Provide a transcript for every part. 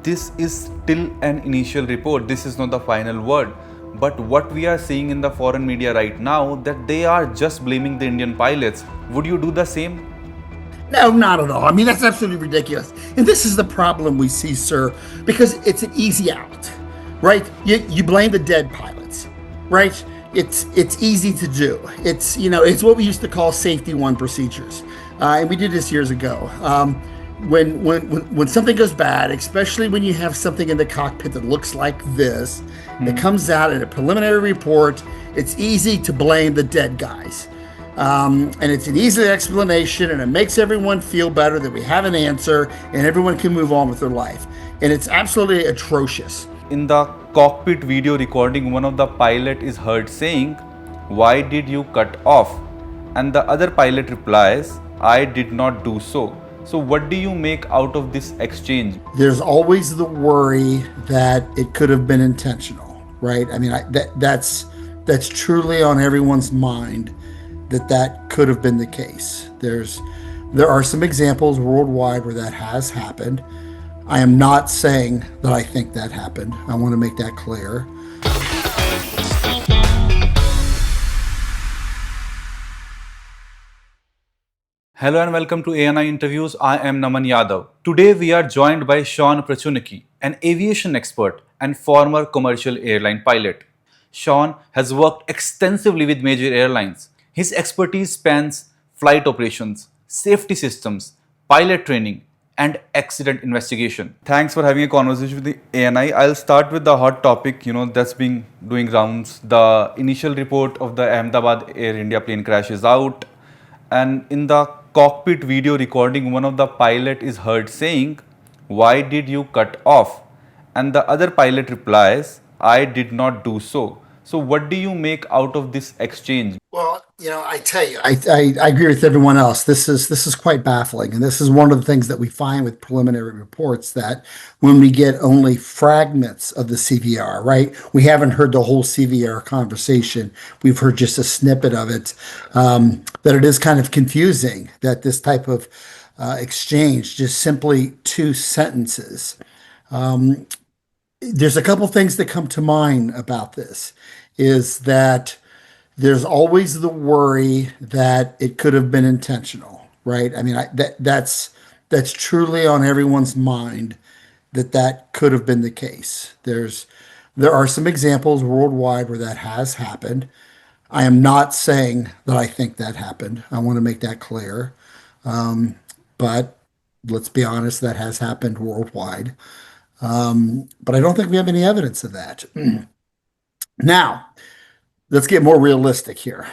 this is still an initial report. This is not the final word. But what we are seeing in the foreign media right now, that they are just blaming the Indian pilots. Would you do the same? No, not at all. I mean, that's absolutely ridiculous. And this is the problem we see, sir, because it's an easy out, right? You blame the dead pilots, right? It's easy to do. It's what we used to call safety one procedures, and we did this years ago. When something goes bad, especially when you have something in the cockpit that looks like this, it comes out in a preliminary report. It's easy to blame the dead guys. And it's an easy explanation, and it makes everyone feel better that we have an answer and everyone can move on with their life. And it's absolutely atrocious. In the cockpit video recording, one of the pilot is heard saying, "Why did you cut off?" And the other pilot replies, "I did not do so." So what do you make out of this exchange? There's always the worry that it could have been intentional, right? I mean, that's truly on everyone's mind, that could have been the case. There are some examples worldwide where that has happened. I am not saying that I think that happened. I want to make that clear. Hello and welcome to ANI Interviews. I am Naman Yadav. Today we are joined by Shawn Pruchnicki, an aviation expert and former commercial airline pilot. Shawn has worked extensively with major airlines. His expertise spans flight operations, safety systems, pilot training, and accident investigation. Thanks for having a conversation with the ANI. I'll start with the hot topic, that's been doing rounds. The initial report of the Ahmedabad Air India plane crash is out. And in the cockpit video recording, one of the pilot is heard saying, "Why did you cut off?" And the other pilot replies, "I did not do so." So what do you make out of this exchange? Well, I tell you, I agree with everyone else. This is quite baffling, and this is one of the things that we find with preliminary reports, that when we get only fragments of the CVR, right? We haven't heard the whole CVR conversation. We've heard just a snippet of it. That it is kind of confusing that this type of exchange, just simply two sentences. There's a couple things that come to mind about this. Is that there's always the worry that it could have been intentional, right? I mean, that's truly on everyone's mind, that could have been the case. There are some examples worldwide where that has happened. I am not saying that I think that happened. I want to make that clear. But let's be honest, that has happened worldwide. But I don't think we have any evidence of that. Now, let's get more realistic here.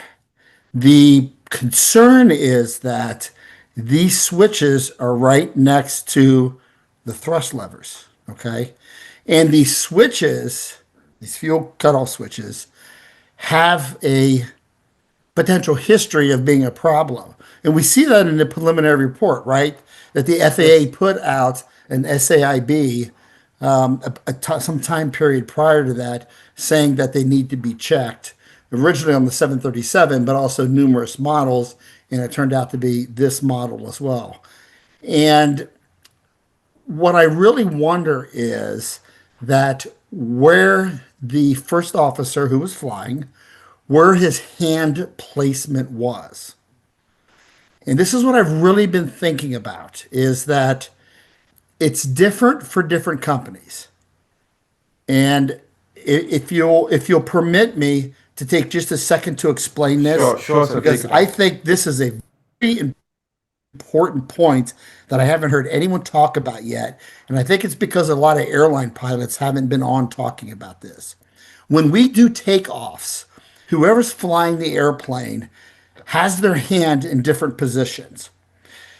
The concern is that these switches are right next to the thrust levers, okay? And these switches, these fuel cutoff switches, have a potential history of being a problem. And we see that in the preliminary report, right? That the FAA put out an SAIB some time period prior to that, saying that they need to be checked, originally on the 737, but also numerous models, and it turned out to be this model as well. And what I really wonder is that where the first officer who was flying, where his hand placement was. And this is what I've really been thinking about, is that it's different for different companies. And if you'll permit me to take just a second to explain this, Sure, sir. because I think this is a very important point that I haven't heard anyone talk about yet. And I think it's because a lot of airline pilots haven't been on talking about this. When we do takeoffs, whoever's flying the airplane has their hand in different positions.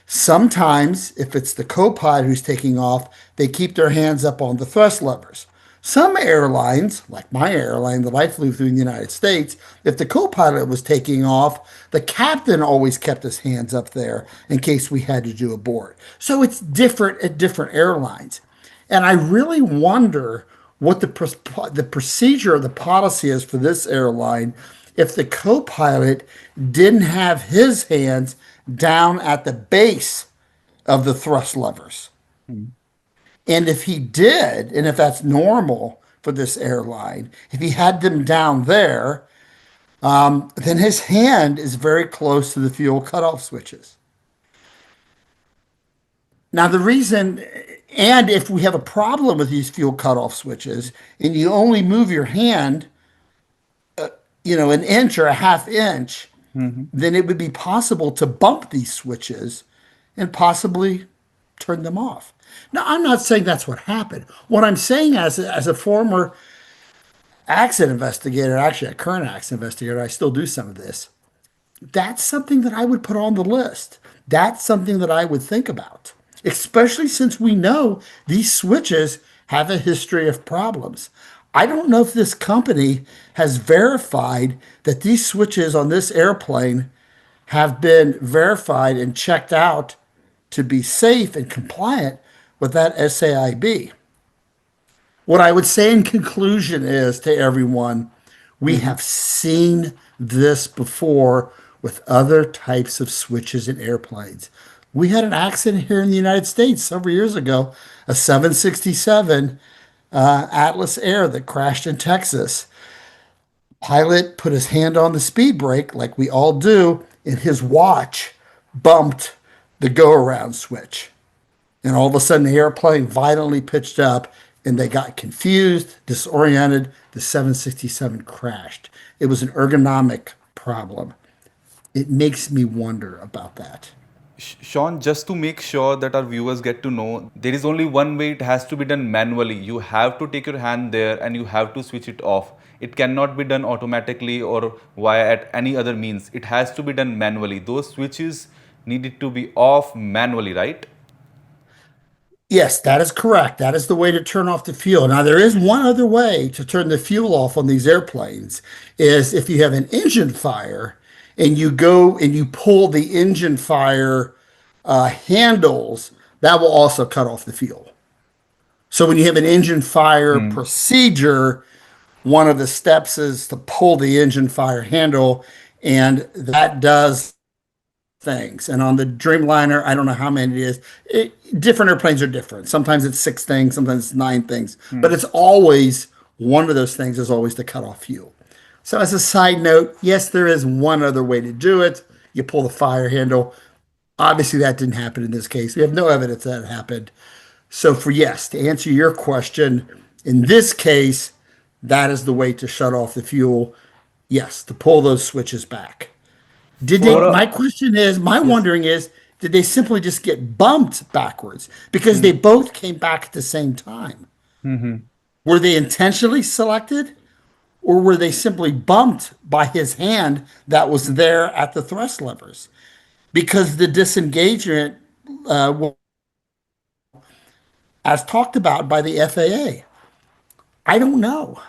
Sometimes, if it's the co-pilot who's taking off, they keep their hands up on the thrust levers. Some airlines, like my airline that I flew through in the United States, if the co-pilot was taking off, the captain always kept his hands up there in case we had to do a board. So it's different at different airlines. And I really wonder what the procedure or the policy is for this airline if the co-pilot didn't have his hands down at the base of the thrust levers. And if he did, and if that's normal for this airline, if he had them down there, then his hand is very close to the fuel cutoff switches. Now, the reason, and if we have a problem with these fuel cutoff switches and you only move your hand, an inch or a half inch, then it would be possible to bump these switches and possibly turn them off. Now, I'm not saying that's what happened. What I'm saying as a former accident investigator, actually a current accident investigator, I still do some of this. That's something that I would put on the list. That's something that I would think about, especially since we know these switches have a history of problems. I don't know if this company has verified that these switches on this airplane have been verified and checked out to be safe and compliant with that SAIB. What I would say in conclusion is to everyone, we have seen this before with other types of switches in airplanes. We had an accident here in the United States several years ago, a 767 Atlas Air that crashed in Texas. Pilot put his hand on the speed brake, like we all do, and his watch bumped the go around switch. And all of a sudden, the airplane violently pitched up and they got confused, disoriented. The 767 crashed. It was an ergonomic problem. It makes me wonder about that. Sean, just to make sure that our viewers get to know, there is only one way it has to be done manually. You have to take your hand there and you have to switch it off. It cannot be done automatically or via at any other means. It has to be done manually. Those switches needed to be off manually, right? Yes, that is correct. That is the way to turn off the fuel. Now, there is one other way to turn the fuel off on these airplanes is if you have an engine fire and you go and you pull the engine fire handles, that will also cut off the fuel. So when you have an engine fire procedure, one of the steps is to pull the engine fire handle, and that does things. And on the Dreamliner, I don't know how many it is. Different airplanes are different. Sometimes it's six things, sometimes it's nine things, but it's always one of those things is always to cut off fuel. So as a side note, yes, there is one other way to do it. You pull the fire handle. Obviously, that didn't happen in this case. We have no evidence that it happened. So for yes, to answer your question, in this case, that is the way to shut off the fuel. Yes, to pull those switches back. Did they? For a My question is, my yes. wondering is, did they simply just get bumped backwards because they both came back at the same time? Were they intentionally selected, or were they simply bumped by his hand that was there at the thrust levers? Because the disengagement, as talked about by the FAA, I don't know.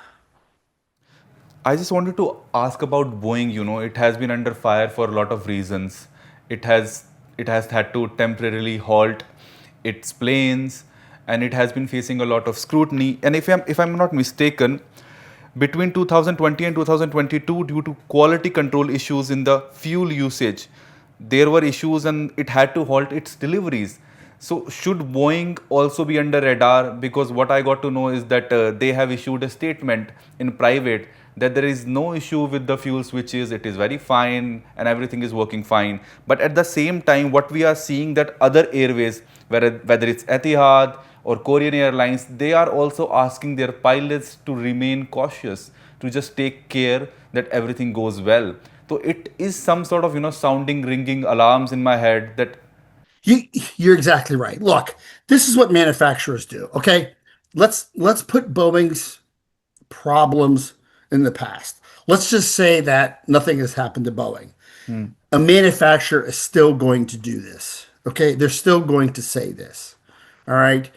I just wanted to ask about Boeing. It has been under fire for a lot of reasons. It has it has had to temporarily halt its planes, and it has been facing a lot of scrutiny. And if I'm not mistaken, between 2020 and 2022, due to quality control issues in the fuel usage, there were issues and it had to halt its deliveries. So should Boeing also be under radar? Because what I got to know is that they have issued a statement in private that there is no issue with the fuel switches, it is very fine and everything is working fine. But at the same time, what we are seeing that other airways, whether it's Etihad or Korean Airlines, they are also asking their pilots to remain cautious, to just take care that everything goes well. So it is some sort of sounding, ringing alarms in my head that You, you're exactly right. Look, this is what manufacturers do. Okay, let's put Boeing's problems in the past. Let's just say that nothing has happened to Boeing. A manufacturer is still going to do this. Okay, they're still going to say this. All right,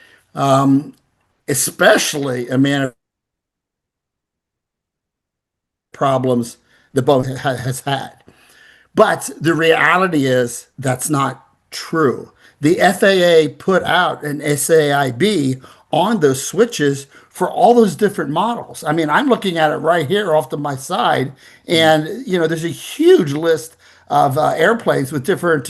especially a man problems that Boeing has had. But the reality is that's not true. The FAA put out an SAIB on those switches for all those different models. I mean, I'm looking at it right here off to my side, and there's a huge list of airplanes with different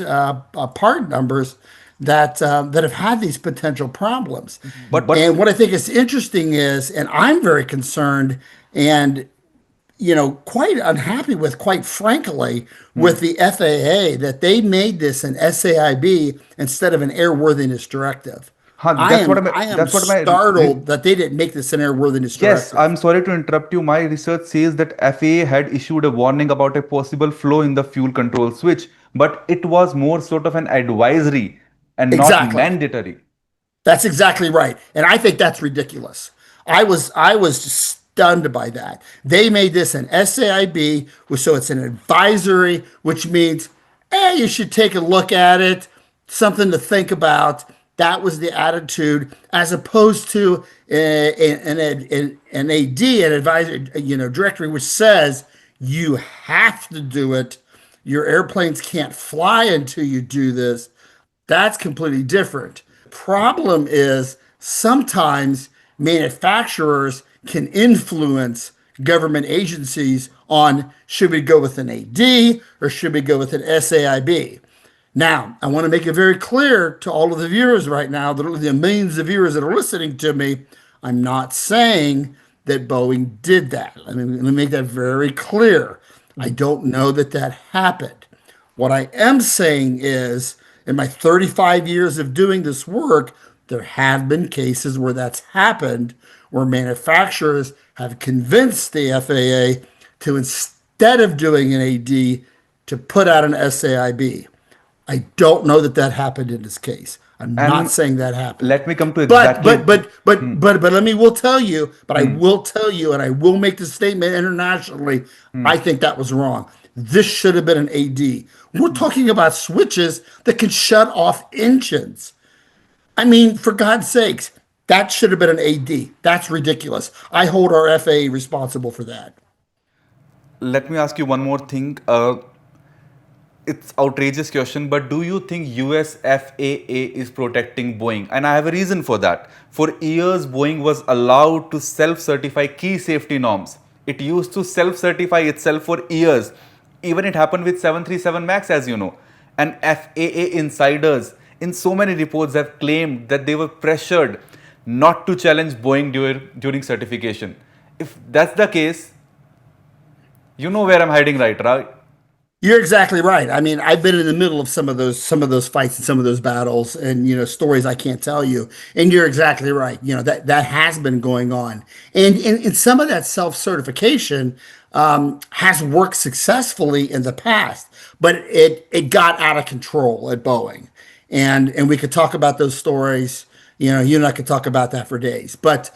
part numbers that have had these potential problems. But And what I think is interesting is, and I'm very concerned and quite unhappy with, quite frankly, with the FAA that they made this an SAIB instead of an airworthiness directive. huh, I am that's what my startled that they didn't make this an airworthiness yes, directive. I'm sorry to interrupt you. My research says that FAA had issued a warning about a possible flaw in the fuel control switch, but it was more sort of an advisory and not Exactly. mandatory. That's exactly right. And I think that's ridiculous. I was stunned by that. They made this an SAIB, so it's an advisory, which means, you should take a look at it, something to think about. That was the attitude, as opposed to an AD, an advisory, directory, which says you have to do it. Your airplanes can't fly until you do this. That's completely different. Problem is sometimes manufacturers can influence government agencies on should we go with an AD or should we go with an SAIB. Now, I want to make it very clear to all of the viewers right now, the millions of viewers that are listening to me, I'm not saying that Boeing did that. Let me make that very clear. I don't know that that happened. What I am saying is, in my 35 years of doing this work, there have been cases where that's happened, where manufacturers have convinced the FAA to, instead of doing an AD, to put out an SAIB. I don't know that that happened in this case. I'm not And saying that happened. let me come to But exactly. but but but but but let me will tell you, but I will tell you, and I will make the statement internationally. I think that was wrong. This should have been an AD. We're talking about switches that can shut off engines. I mean, for God's sakes, that should have been an AD. That's ridiculous. I hold our FAA responsible for that. Let me ask you one more thing. It's outrageous question, but do you think US FAA is protecting Boeing? And I have a reason for that. For years, Boeing was allowed to self-certify key safety norms. It used to self-certify itself for years. Even it happened with 737 MAX, as you know. And FAA insiders in so many reports have claimed that they were pressured not to challenge Boeing during certification. If that's the case, you know where I'm hiding, right? You're exactly right. I mean, I've been in the middle of some of those fights and some of those battles, and stories I can't tell you. And you're exactly right. That has been going on, and some of that self certification has worked successfully in the past, but it got out of control at Boeing, and we could talk about those stories. You and I could talk about that for days. But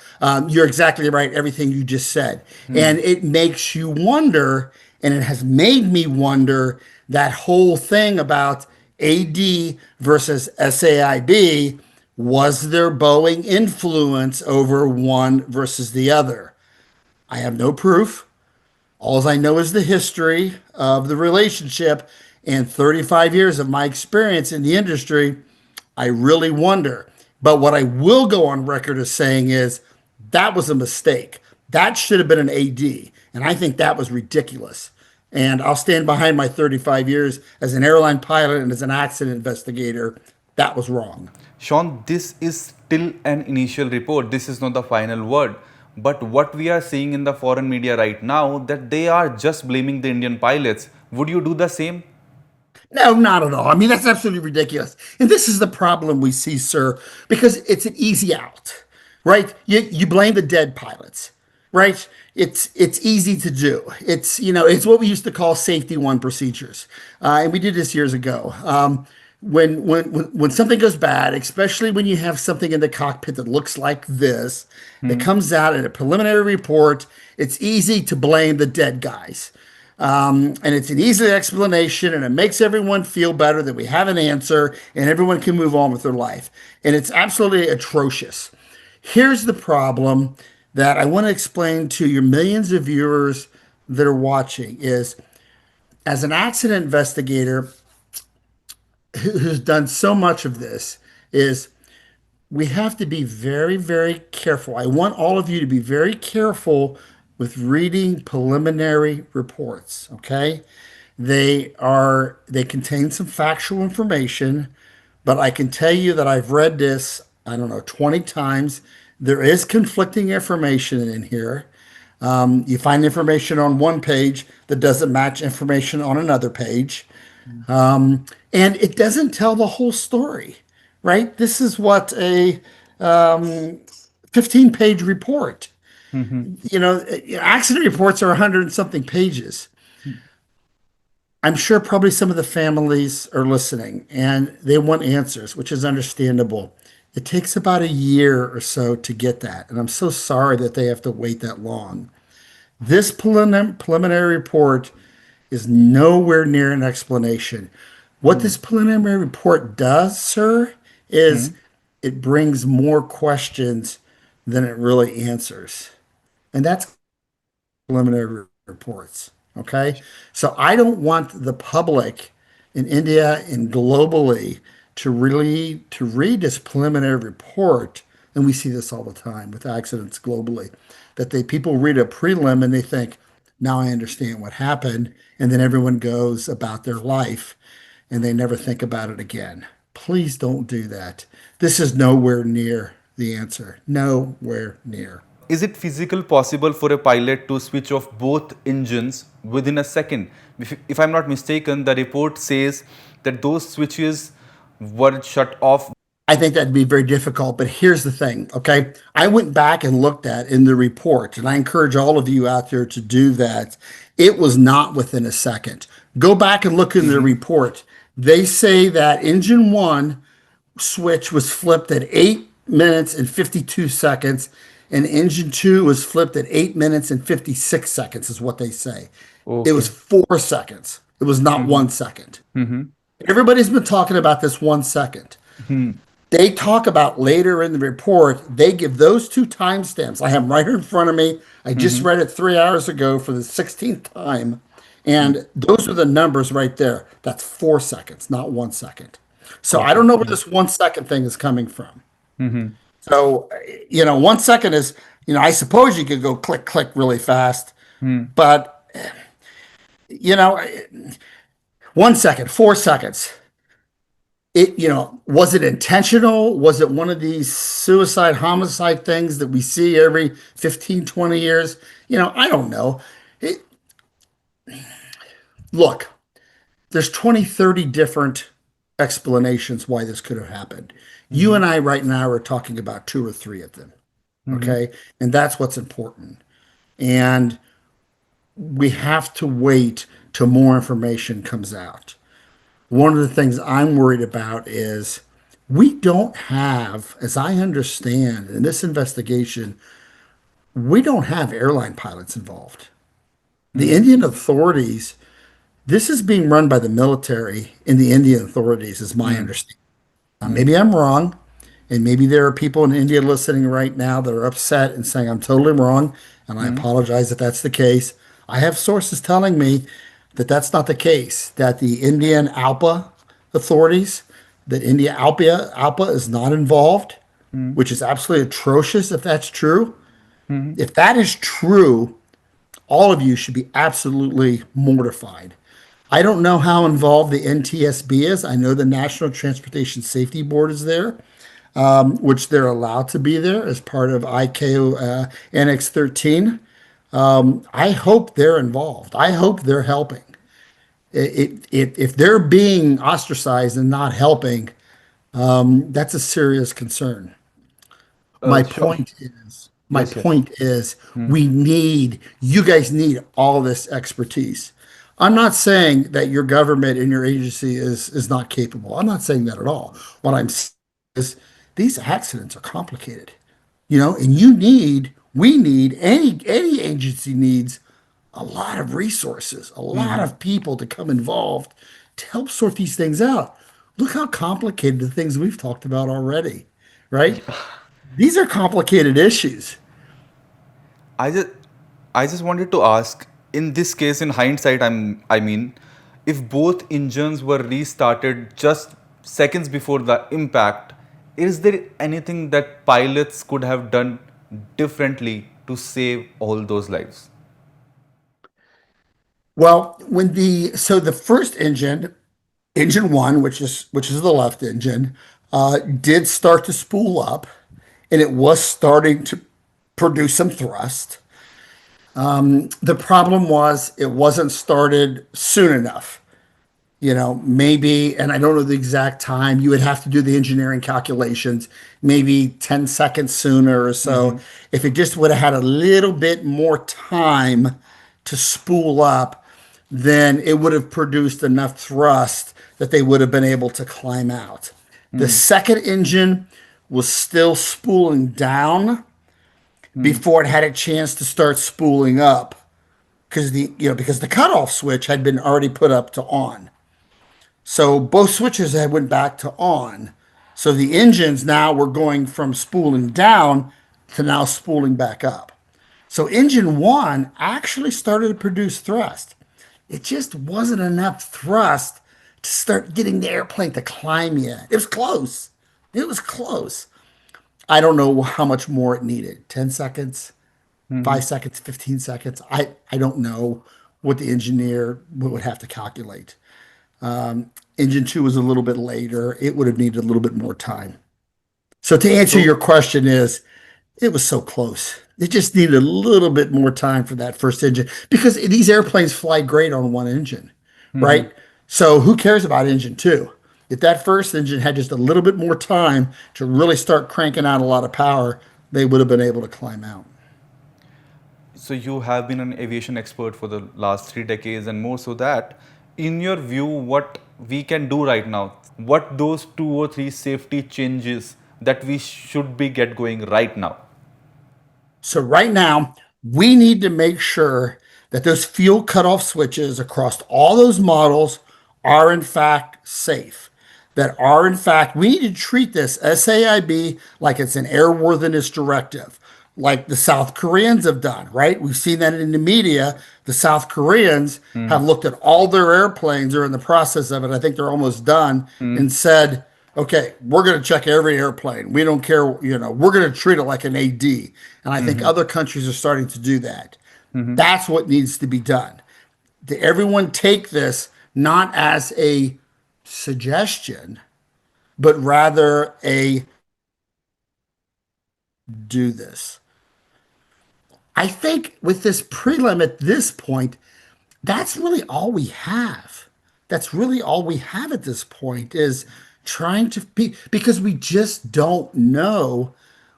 you're exactly right. Everything you just said, and it makes you wonder. And it has made me wonder that whole thing about AD versus SAIB. Was there Boeing influence over one versus the other? I have no proof. All I know is the history of the relationship and 35 years of my experience in the industry. I really wonder. But what I will go on record as saying is that was a mistake. That should have been an AD. And I think that was ridiculous. And I'll stand behind my 35 years as an airline pilot and as an accident investigator. That was wrong. Sean, this is still an initial report. This is not the final word. But what we are seeing in the foreign media right now, that they are just blaming the Indian pilots. Would you do the same? No, not at all. I mean, that's absolutely ridiculous. And this is the problem we see, sir, because it's an easy out, right? You blame the dead pilots, right? It's easy to do. It's what we used to call safety one procedures, and we did this years ago. When something goes bad, especially when you have something in the cockpit that looks like this, that comes out in a preliminary report, it's easy to blame the dead guys. And it's an easy explanation, and it makes everyone feel better that we have an answer and everyone can move on with their life. And it's absolutely atrocious. Here's the problem that I want to explain to your millions of viewers that are watching is, as an accident investigator who's done so much of this, is we have to be very, very careful. I want all of you to be very careful with reading preliminary reports, okay? They contain some factual information, but I can tell you that I've read this, I don't know, 20 times. There is conflicting information in here. You find information on one page that doesn't match information on another page. And it doesn't tell the whole story, right? This is what a 15-page report. Mm-hmm. Accident reports are 100 and something pages. I'm sure probably some of the families are listening and they want answers, which is understandable. It takes about a year or so to get that. And I'm so sorry that they have to wait that long. This preliminary report is nowhere near an explanation. What this preliminary report does, sir, is it brings more questions than it really answers. And that's preliminary reports. Okay. So I don't want the public in India and globally to read this preliminary report. And we see this all the time with accidents globally, that people read a prelim and they think, now I understand what happened. And then everyone goes about their life and they never think about it again. Please don't do that. This is nowhere near the answer. Nowhere near. Is it physical possible for a pilot to switch off both engines within a second? If I'm not mistaken, the report says that those switches were shut off. I think that'd be very difficult, but here's the thing, okay? I went back and looked at in the report, and I encourage all of you out there to do that. It was not within a second. Go back and look in the report. They say that engine one switch was flipped at 8 minutes and 52 seconds, and engine two was flipped at 8 minutes and 56 seconds, is what they say. It was Okay. 4 seconds. It was not 1 second. Everybody's been talking about this 1 second. They talk about later in the report, they give those two timestamps. I have them right here in front of me. I just read it 3 hours ago for the 16th time. And those are the numbers right there. That's 4 seconds, not 1 second. So I Got it. don't know where this 1 second thing is coming from. So, 1 second is, I suppose you could go click, click really fast, but, you know, 1 second, 4 seconds. Was it intentional? Was it one of these suicide homicide things that we see every 15, 20 years? I don't know. It, Look, there's 20, 30 different explanations why this could have happened. You and I right now are talking about two or three of them. Okay. And that's what's important. And we have to wait till more information comes out. One of the things I'm worried about is we don't have, as I understand in this investigation, we don't have airline pilots involved. The Indian authorities, this is being run by the military and the Indian authorities, is my understanding. Maybe I'm wrong, and maybe there are people in India listening right now that are upset and saying I'm totally wrong, and I apologize if that's the case. I have sources telling me that that's not the case, that the Indian ALPA authorities, that India ALPA is not involved, which is absolutely atrocious if that's true. If that is true, all of you should be absolutely mortified. I don't know how involved the NTSB is. I know the National Transportation Safety Board is there, which they're allowed to be there as part of ICAO Annex 13. I hope they're involved. I hope they're helping. If they're being ostracized and not helping, that's a serious concern. My Sure. point is, my Yes, yes. point is, you guys need all this expertise. I'm not saying that your government and your agency is not capable. I'm not saying that at all. What I'm saying is these accidents are complicated, and we need, any agency needs a lot of resources, a lot of people to come involved to help sort these things out. Look how complicated the things we've talked about already, right? These are complicated issues. I just I just wanted to ask, in this case, in hindsight, I mean, if both engines were restarted just seconds before the impact, is there anything that pilots could have done differently to save all those lives? Well, the first engine, Engine one, which is the left engine, did start to spool up, and it was starting to produce some thrust. The problem was it wasn't started soon enough. Maybe, and I don't know the exact time, you would have to do the engineering calculations, maybe 10 seconds sooner or so. Mm-hmm. If it just would have had a little bit more time to spool up, then it would have produced enough thrust that they would have been able to climb out. The second engine was still spooling down Mm-hmm. before it had a chance to start spooling up because the cutoff switch had been already put up to on. So both switches had went back to on. So the engines now were going from spooling down to now spooling back up. So engine one actually started to produce thrust. It just wasn't enough thrust to start getting the airplane to climb yet. It was close. It was close. I don't know how much more it needed. 10 seconds, Mm-hmm. 5 seconds, 15 seconds. I don't know what the engineer would have to calculate. Engine two was a little bit later. It would have needed a little bit more time. So to answer your So, question is it was so close. It just needed a little bit more time for that first engine because these airplanes fly great on one engine, mm-hmm. right? So who cares about engine two? If that first engine had just a little bit more time to really start cranking out a lot of power, they would have been able to climb out. So you have been an aviation expert for the last 3 decades and more so that, in your view, what we can do right now, what those two or three safety changes that we should be get going right now? So right now, we need to make sure that those fuel cutoff switches across all those models are in fact safe. That are in fact, we need to treat this SAIB like it's an airworthiness directive, like the South Koreans have done, right? We've seen that in the media. The South Koreans have looked at all their airplanes, are in the process of it. I think they're almost done, and said, okay, we're going to check every airplane. We don't care, we're going to treat it like an AD. And I think other countries are starting to do that. That's what needs to be done. Everyone take this not as a suggestion, but rather a do this. I think with this prelim at this point, that's really all we have. That's really all we have at this point is trying to be because we just don't know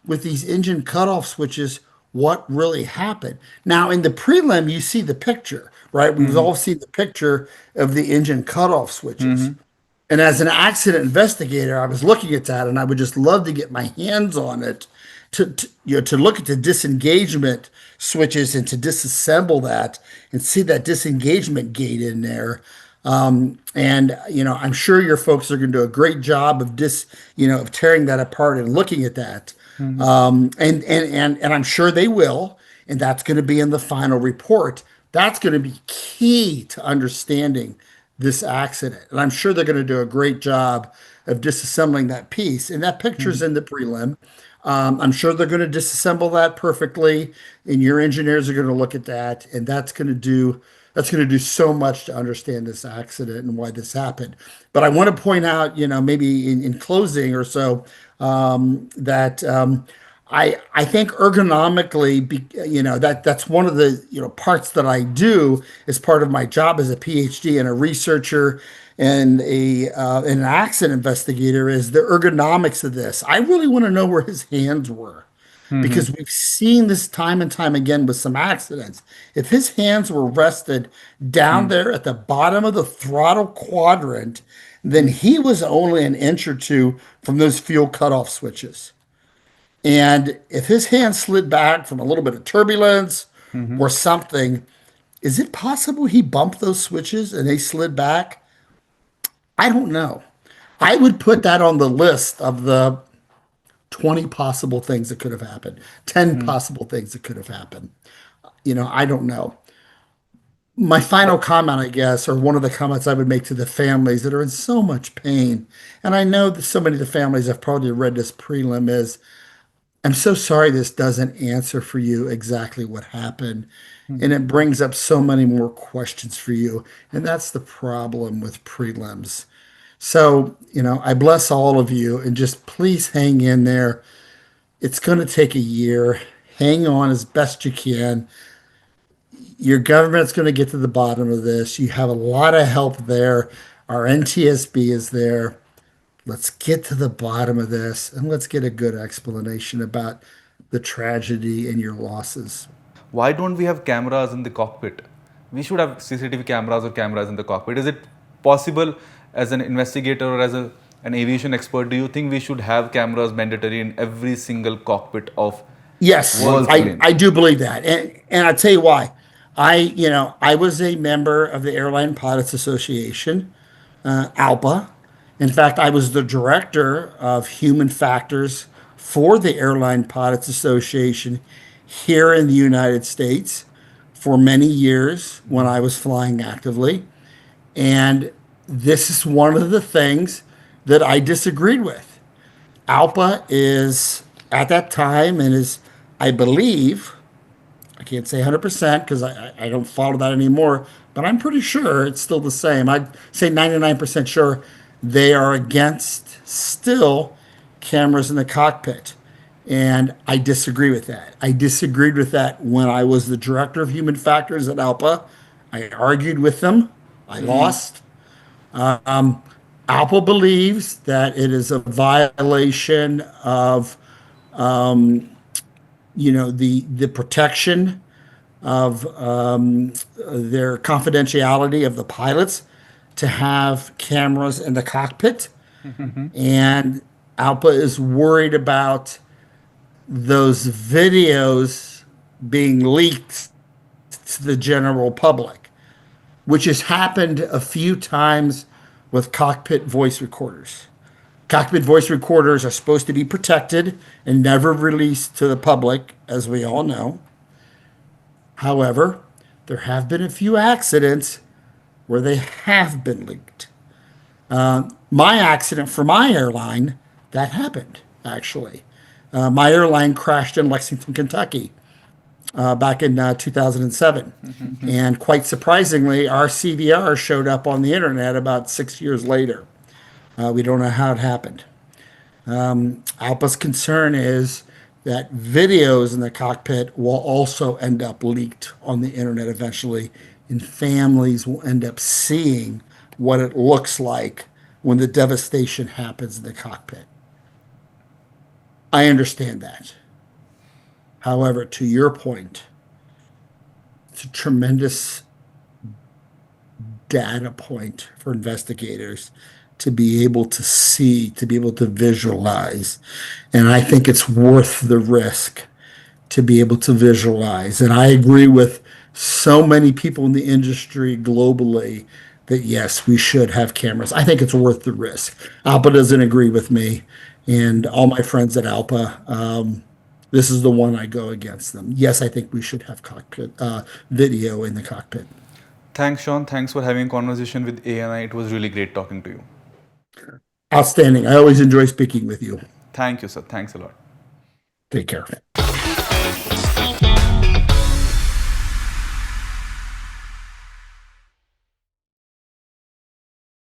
with these engine cutoff switches what really happened. Now, in the prelim, you see the picture, right? We've all seen the picture of the engine cutoff switches. And as an accident investigator, I was looking at that and I would just love to get my hands on it to look at the disengagement switches and to disassemble that and see that disengagement gate in there. And I'm sure your folks are going to do a great job of of tearing that apart and looking at that. And I'm sure they will, and that's going to be in the final report. That's going to be key to understanding this accident. And I'm sure they're going to do a great job of disassembling that piece. And that picture's in the prelim. I'm sure they're going to disassemble that perfectly, and your engineers are going to look at that, and that's going to do so much to understand this accident and why this happened. But I want to point out, maybe in closing or so, that I think ergonomically, that's one of the parts that I do as part of my job as a PhD and a researcher and an accident investigator is the ergonomics of this. I really want to know where his hands were because we've seen this time and time again with some accidents. If his hands were rested down there at the bottom of the throttle quadrant, then he was only an inch or two from those fuel cutoff switches. And if his hand slid back from a little bit of turbulence or something, is it possible he bumped those switches and they slid back? I don't know. I would put that on the list of the 20 possible things that could have happened, 10 possible things that could have happened. I don't know. My final comment, I guess, or one of the comments I would make to the families that are in so much pain, and I know that so many of the families have probably read this prelim is, I'm so sorry this doesn't answer for you exactly what happened. And it brings up so many more questions for you. And that's the problem with prelims. So, I bless all of you and just please hang in there. It's going to take a year. Hang on as best you can. Your government's going to get to the bottom of this. You have a lot of help there. Our NTSB is there. Let's get to the bottom of this and let's get a good explanation about the tragedy and your losses. Why don't we have cameras in the cockpit? We should have CCTV cameras or cameras in the cockpit. Is it possible, as an investigator or as an aviation expert, do you think we should have cameras mandatory in every single cockpit of Yes, world's I, plane? I do believe that. And I'll tell you why. I was a member of the Airline Pilots Association, ALPA. In fact, I was the director of human factors for the Airline Pilots Association here in the United States for many years when I was flying actively. And this is one of the things that I disagreed with. ALPA is at that time and is, I believe, I can't say 100% because I don't follow that anymore, but I'm pretty sure it's still the same. I'd say 99% sure they are against still cameras in the cockpit. And I disagree with that. I disagreed with that when I was the director of human factors at ALPA. I argued with them. I lost. ALPA believes that it is a violation of the protection of their confidentiality of the pilots to have cameras in the cockpit. And ALPA is worried about those videos being leaked to the general public, which has happened a few times with cockpit voice recorders. Cockpit voice recorders are supposed to be protected and never released to the public, as we all know. However, there have been a few accidents where they have been leaked. My accident for my airline, that happened, actually. My airline crashed in Lexington, Kentucky back in 2007. And quite surprisingly, our CVR showed up on the internet about 6 years later. We don't know how it happened. ALPA's concern is that videos in the cockpit will also end up leaked on the internet eventually, and families will end up seeing what it looks like when the devastation happens in the cockpit. I understand that. However, to your point, it's a tremendous data point for investigators to be able to see, to be able to visualize. And I think it's worth the risk to be able to visualize. And I agree with so many people in the industry globally that yes, we should have cameras. I think it's worth the risk. ALPA doesn't agree with me, and all my friends at ALPA, this is the one I go against them. Yes, I think we should have cockpit video in the cockpit. Thanks, Sean. Thanks for having a conversation with ANI. It was really great talking to you. Outstanding. I always enjoy speaking with you. Thank you, sir. Thanks a lot. Take care.